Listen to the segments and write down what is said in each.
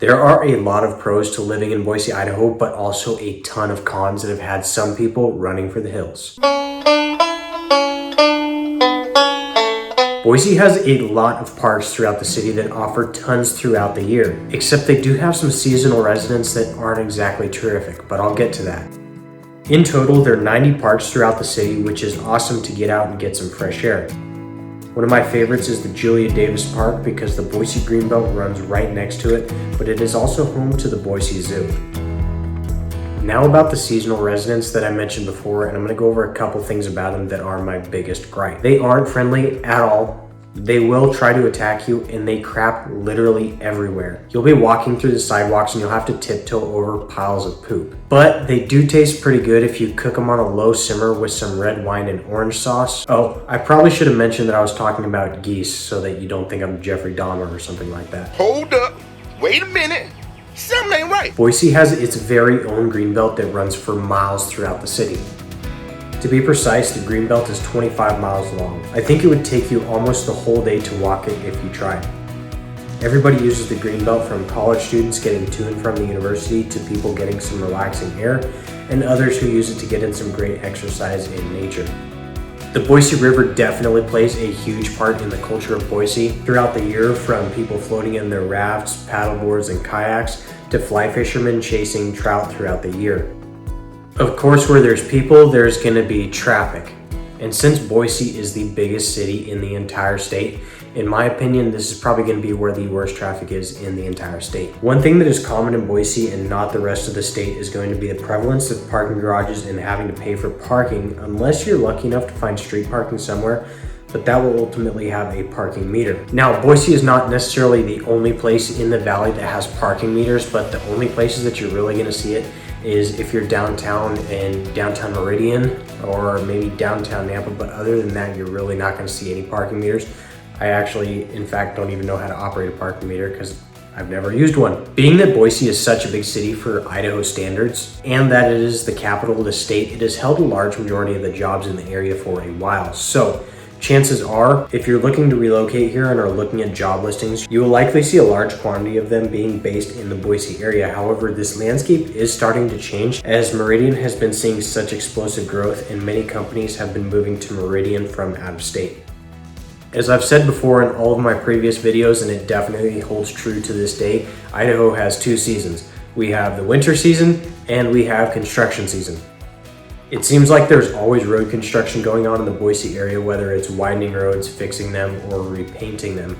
There are a lot of pros to living in Boise, Idaho, but also a ton of cons that have had some people running for the hills. Boise has a lot of parks throughout the city that offer tons throughout the year, except they do have some seasonal residents that aren't exactly terrific, but I'll get to that. In total, there are 90 parks throughout the city, which is awesome to get out and get some fresh air. One of my favorites is the Julia Davis Park because the Boise Greenbelt runs right next to it, but it is also home to the Boise Zoo. Now about the seasonal residents that I mentioned before, and I'm going to go over a couple things about them that are my biggest gripe. They aren't friendly at all. They will try to attack you, and they crap literally everywhere. You'll be walking through the sidewalks and you'll have to tiptoe over piles of poop. But they do taste pretty good if you cook them on a low simmer with some red wine and orange sauce. Oh, I probably should have mentioned that I was talking about geese so that you don't think I'm Jeffrey Dahmer or something like that. Hold up, wait a minute, something ain't right. Boise has its very own greenbelt that runs for miles throughout the city. To be precise, the Greenbelt is 25 miles long. I think it would take you almost the whole day to walk it if you tried. Everybody uses the Greenbelt, from college students getting to and from the university to people getting some relaxing air, and others who use it to get in some great exercise in nature. The Boise River definitely plays a huge part in the culture of Boise throughout the year, from people floating in their rafts, paddleboards, and kayaks to fly fishermen chasing trout throughout the year. Of course, where there's people, there's going to be traffic. And since Boise is the biggest city in the entire state, in my opinion, this is probably going to be where the worst traffic is in the entire state. One thing that is common in Boise and not the rest of the state is going to be the prevalence of parking garages and having to pay for parking, unless you're lucky enough to find street parking somewhere, but that will ultimately have a parking meter. Now, Boise is not necessarily the only place in the valley that has parking meters, but the only places that you're really going to see it is if you're downtown in downtown Meridian or maybe downtown Nampa, but other than that, you're really not going to see any parking meters. I actually, in fact, don't even know how to operate a parking meter because I've never used one. Being that Boise is such a big city for Idaho standards and that it is the capital of the state, it has held a large majority of the jobs in the area for a while. So chances are, if you're looking to relocate here and are looking at job listings, you will likely see a large quantity of them being based in the Boise area. However, this landscape is starting to change as Meridian has been seeing such explosive growth and many companies have been moving to Meridian from out of state. As I've said before in all of my previous videos, and it definitely holds true to this day, Idaho has two seasons. We have the winter season and we have construction season. It seems like there's always road construction going on in the Boise area, whether it's widening roads, fixing them, or repainting them.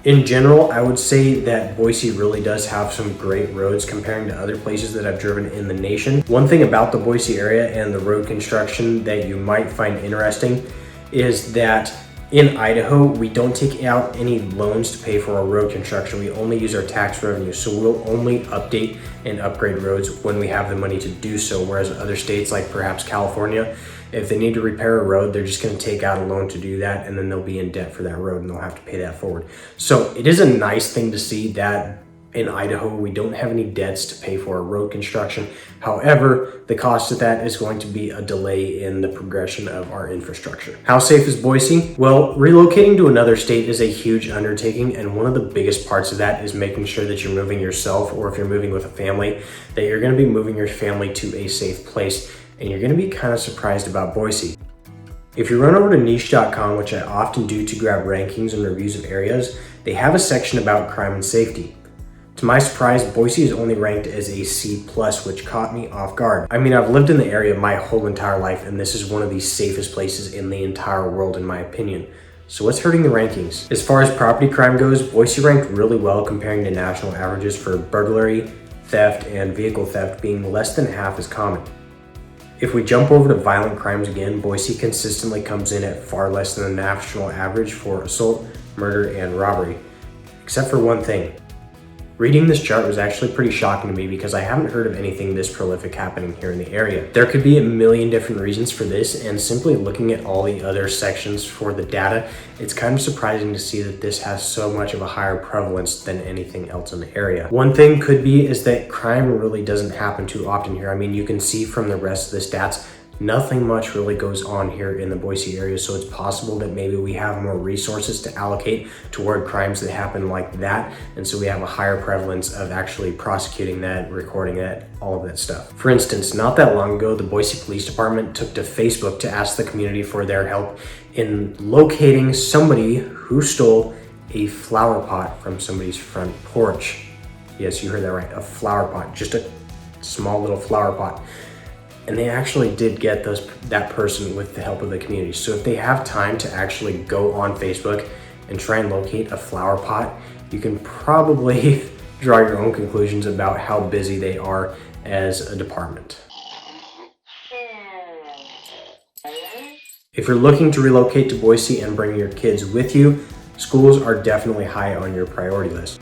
In general, I would say that Boise really does have some great roads comparing to other places that I've driven in the nation. One thing about the Boise area and the road construction that you might find interesting is that in Idaho, we don't take out any loans to pay for our road construction. We only use our tax revenue. So we'll only update and upgrade roads when we have the money to do so. Whereas other states, like perhaps California, if they need to repair a road, they're just going to take out a loan to do that, and then they'll be in debt for that road and they'll have to pay that forward. So it is a nice thing to see that in Idaho, we don't have any debts to pay for our road construction. However, the cost of that is going to be a delay in the progression of our infrastructure. How safe is Boise? Well, relocating to another state is a huge undertaking, and one of the biggest parts of that is making sure that you're moving yourself, or if you're moving with a family, that you're going to be moving your family to a safe place, and you're going to be kind of surprised about Boise. If you run over to niche.com, which I often do to grab rankings and reviews of areas, they have a section about crime and safety. To my surprise, Boise is only ranked as a C+, which caught me off guard. I mean, I've lived in the area my whole entire life, and this is one of the safest places in the entire world, in my opinion. So what's hurting the rankings? As far as property crime goes, Boise ranked really well comparing to national averages for burglary, theft, and vehicle theft being less than half as common. If we jump over to violent crimes again, Boise consistently comes in at far less than the national average for assault, murder, and robbery. Except for one thing. Reading this chart was actually pretty shocking to me because I haven't heard of anything this prolific happening here in the area. There could be a million different reasons for this, and simply looking at all the other sections for the data, it's kind of surprising to see that this has so much of a higher prevalence than anything else in the area. One thing could be is that crime really doesn't happen too often here. I mean, you can see from the rest of the stats, Nothing much really goes on here in the Boise area, so it's possible that maybe we have more resources to allocate toward crimes that happen like that, and so we have a higher prevalence of actually prosecuting that, recording that, all of that stuff. For instance, not that long ago, the Boise Police Department took to Facebook to ask the community for their help in locating somebody who stole a flower pot from somebody's front porch. Yes, you heard that right, a flower pot, just a small little flower pot. And they actually did get that person with the help of the community. So if they have time to actually go on Facebook and try and locate a flower pot, you can probably draw your own conclusions about how busy they are as a department. If you're looking to relocate to Boise and bring your kids with you, schools are definitely high on your priority list.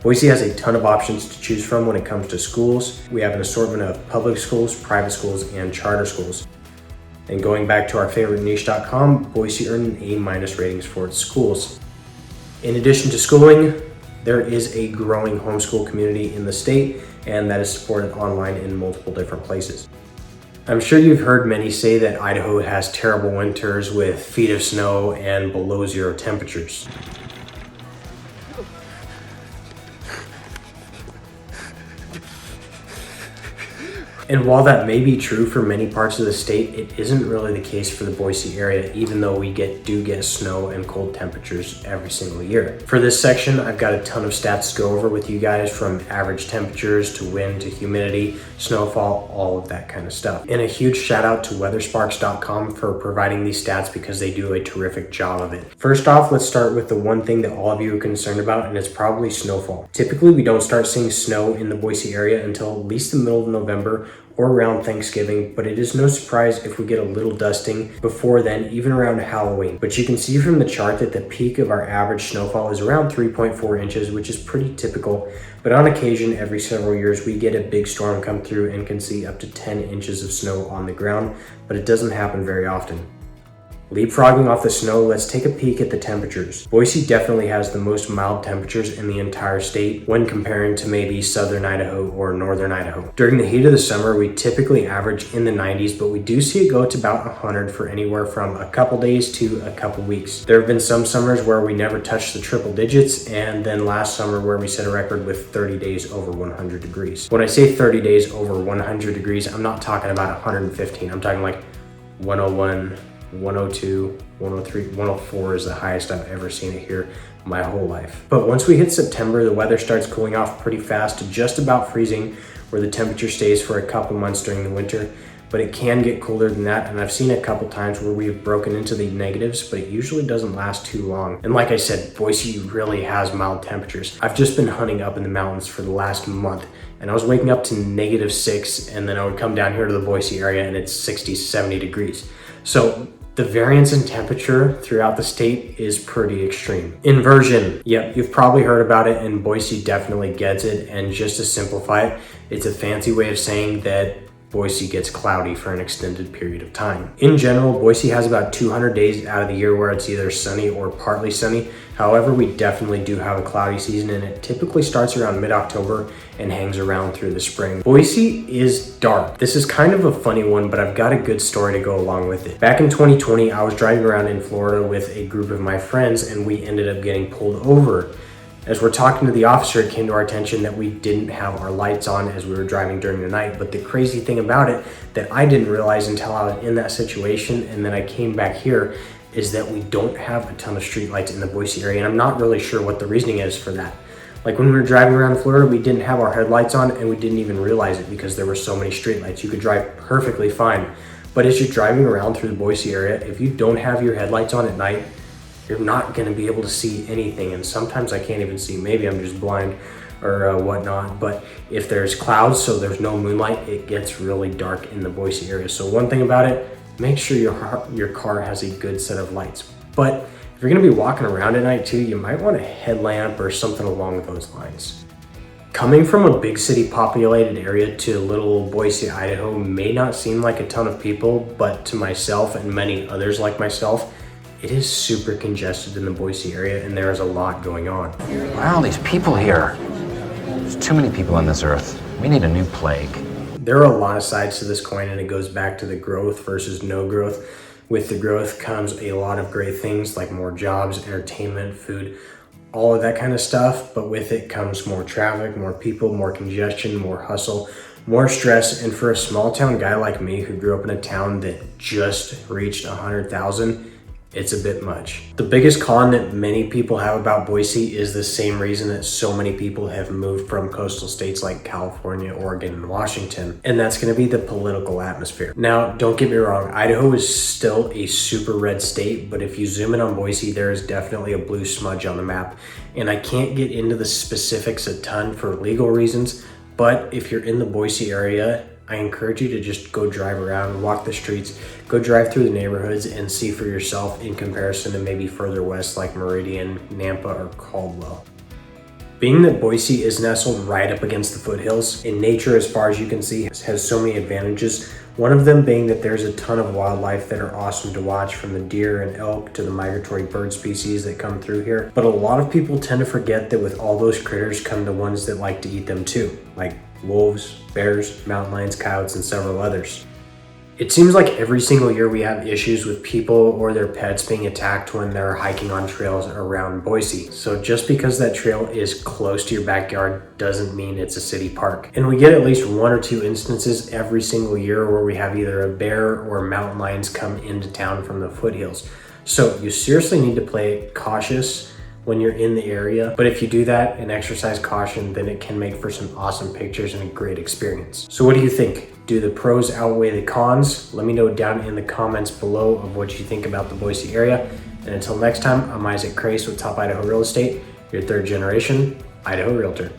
Boise has a ton of options to choose from when it comes to schools. We have an assortment of public schools, private schools, and charter schools. And going back to our favorite niche.com, Boise earned an A- ratings for its schools. In addition to schooling, there is a growing homeschool community in the state, and that is supported online in multiple different places. I'm sure you've heard many say that Idaho has terrible winters with feet of snow and below zero temperatures. And while that may be true for many parts of the state, it isn't really the case for the Boise area, even though we do get snow and cold temperatures every single year. For this section, I've got a ton of stats to go over with you guys, from average temperatures to wind to humidity, snowfall, all of that kind of stuff. And a huge shout out to weathersparks.com for providing these stats, because they do a terrific job of it. First off, let's start with the one thing that all of you are concerned about, and it's probably snowfall. Typically, we don't start seeing snow in the Boise area until at least the middle of November or around Thanksgiving, but it is no surprise if we get a little dusting before then, even around Halloween. But you can see from the chart that the peak of our average snowfall is around 3.4 inches, which is pretty typical. But on occasion, every several years, we get a big storm come through and can see up to 10 inches of snow on the ground, but it doesn't happen very often. Leapfrogging off the snow, let's take a peek at the temperatures. Boise definitely has the most mild temperatures in the entire state when comparing to maybe southern Idaho or northern Idaho. During the heat of the summer, we typically average in the 90s, but we do see it go to about 100 for anywhere from a couple days to a couple weeks. There have been some summers where we never touched the triple digits, and then last summer where we set a record with 30 days over 100 degrees. When I say 30 days over 100 degrees, I'm not talking about 115. I'm talking like 101, 102, 103, 104 is the highest I've ever seen it here my whole life. But once we hit September, the weather starts cooling off pretty fast to just about freezing, where the temperature stays for a couple months during the winter. But it can get colder than that, and I've seen a couple times where we've broken into the negatives, but it usually doesn't last too long. And like I said, Boise really has mild temperatures. I've just been hunting up in the mountains for the last month, and I was waking up to -6, and then I would come down here to the Boise area and it's 60, 70 degrees. So the variance in temperature throughout the state is pretty extreme. Inversion, yep, you've probably heard about it, and Boise definitely gets it. And just to simplify it, it's a fancy way of saying that Boise gets cloudy for an extended period of time. In general, Boise has about 200 days out of the year where it's either sunny or partly sunny. However, we definitely do have a cloudy season, and it typically starts around mid-October and hangs around through the spring. Boise is dark. This is kind of a funny one, but I've got a good story to go along with it. Back in 2020, I was driving around in Florida with a group of my friends, and we ended up getting pulled over. As we're talking to the officer, it came to our attention that we didn't have our lights on as we were driving during the night. But the crazy thing about it that I didn't realize until I was in that situation and then I came back here is that we don't have a ton of street lights in the Boise area. And I'm not really sure what the reasoning is for that. Like when we were driving around Florida, we didn't have our headlights on and we didn't even realize it because there were so many street lights. You could drive perfectly fine. But as you're driving around through the Boise area, if you don't have your headlights on at night, you're not going to be able to see anything. And sometimes I can't even see. Maybe I'm just blind or whatnot. But if there's clouds, so there's no moonlight, it gets really dark in the Boise area. So one thing about it, make sure your car has a good set of lights. But if you're going to be walking around at night too, you might want a headlamp or something along those lines. Coming from a big city populated area to little Boise, Idaho may not seem like a ton of people, but to myself and many others like myself, it is super congested in the Boise area, and there is a lot going on. Wow, these people here. There's too many people on this earth. We need a new plague. There are a lot of sides to this coin, and it goes back to the growth versus no growth. With the growth comes a lot of great things like more jobs, entertainment, food, all of that kind of stuff. But with it comes more traffic, more people, more congestion, more hustle, more stress. And for a small town guy like me who grew up in a town that just reached 100,000, it's a bit much. The biggest con that many people have about Boise is the same reason that so many people have moved from coastal states like California, Oregon, and Washington, and that's going to be the political atmosphere. Now, don't get me wrong, Idaho is still a super red state, but if you zoom in on Boise, there is definitely a blue smudge on the map, and I can't get into the specifics a ton for legal reasons, but if you're in the Boise area, I encourage you to just go drive around, walk the streets, go drive through the neighborhoods and see for yourself in comparison to maybe further west like Meridian, Nampa, or Caldwell. Being that Boise is nestled right up against the foothills, in nature as far as you can see has so many advantages. One of them being that there's a ton of wildlife that are awesome to watch, from the deer and elk to the migratory bird species that come through here. But a lot of people tend to forget that with all those critters come the ones that like to eat them too, like wolves, bears, mountain lions, coyotes, and several others. It seems like every single year we have issues with people or their pets being attacked when they're hiking on trails around Boise. So just because that trail is close to your backyard doesn't mean it's a city park. And we get at least 1 or 2 instances every single year where we have either a bear or mountain lions come into town from the foothills. So you seriously need to play cautious when you're in the area, but if you do that and exercise caution, then it can make for some awesome pictures and a great experience. So what do you think? Do the pros outweigh the cons? Let me know down in the comments below of what you think about the Boise area. And until next time, I'm Isaac Crace with Top Idaho Real Estate, your 3rd generation Idaho Realtor.